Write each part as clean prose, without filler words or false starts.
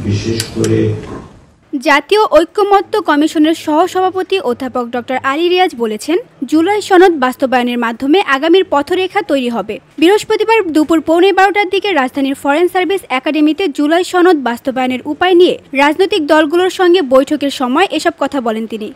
বিশেষ করে জাতীয় ঐক্যমত্য কমিশনের সহসভাপতি অধ্যাপক ডক্টর আলী রিয়াজ বলেছেন, জুলাই সনদ বাস্তবায়নের মাধ্যমে আগামীর পথরেখা তৈরি হবে। বৃহস্পতিবার দুপুর 12:15টার দিকে রাজধানীর ফরেন সার্ভিস একাডেমিতে জুলাই সনদ বাস্তবায়নের উপায় নিয়ে রাজনৈতিক দলগুলোর সঙ্গে বৈঠকের সময় এসব কথা বলেন তিনি।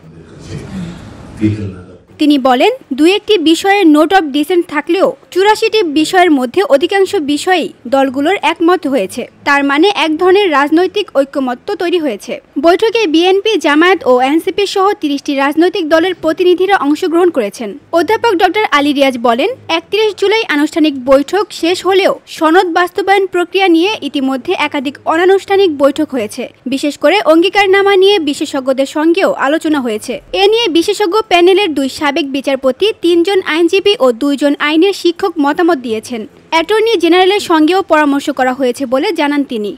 তিনি বলেন, দুই-একটি বিষয়ে নোট অব ডিসেন্ট থাকলেও 84টি বিষয়ের মধ্যে অধিকাংশ বিষয়েই দলগুলোর একমত হয়েছে। তার মানে এক ধরনের রাজনৈতিক ঐক্যমত্য তৈরি হয়েছে। বৈঠকে বিএনপি, জামায়াত ও এনসিপি সহ 30টি রাজনৈতিক দলের প্রতিনিধিরা অংশগ্রহণ করেছেন। অধ্যাপক ডক্টর আলী রিয়াজ বলেন, 31 জুলাই আনুষ্ঠানিক বৈঠক শেষ হলেও সনদ বাস্তবায়ন প্রক্রিয়া নিয়ে ইতিমধ্যে একাধিক অনানুষ্ঠানিক বৈঠক হয়েছে। বিশেষ করে অঙ্গীকারনামা নিয়ে বিশেষজ্ঞদের সঙ্গেও আলোচনা হয়েছে। এ নিয়ে বিশেষজ্ঞ প্যানেলের 2 সাবেক বিচারপতি, 3 জন আইনজীবী ও 2 জন আইনের শিক্ষক মতামত দিয়েছেন। অ্যাটর্নি জেনারেলের সঙ্গেও পরামর্শ করা হয়েছে বলে জানান তিনি।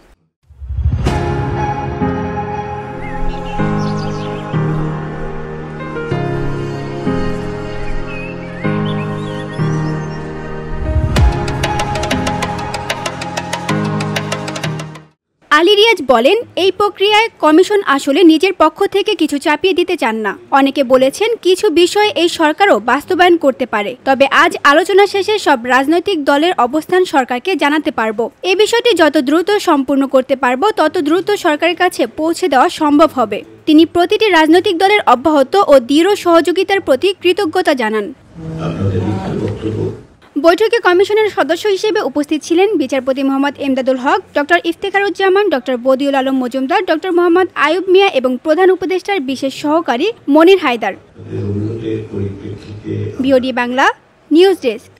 আলী রিয়াজ বলেন, এই প্রক্রিয়ায় কমিশন আসলে নিজের পক্ষ থেকে কিছু চাপিয়ে দিতে চান না। অনেকে বলেছেন, কিছু বিষয় এই সরকারও বাস্তবায়ন করতে পারে। তবে আজ আলোচনা শেষে সব রাজনৈতিক দলের অবস্থান সরকারকে জানাতে পারবো। এই বিষয়টি যত দ্রুত সম্পূর্ণ করতে পারবো, তত দ্রুত সরকারের কাছে পৌঁছে দেওয়া সম্ভব হবে। তিনি প্রতিটি রাজনৈতিক দলের অব্যাহত ও দৃঢ় সহযোগিতার প্রতি কৃতজ্ঞতা জানান। বৈঠকে কমিশনের সদস্য হিসেবে উপস্থিত ছিলেন বিচারপতি Mohammad Emdadul Haque, doctor Iftekharuzzaman, doctor Badiul Alam Majumdar, doctor Mohammad Ayub Mia এবং প্রধান উপদেষ্টার বিশেষ সহকারী Monir Haider. BOD Bangla news desk.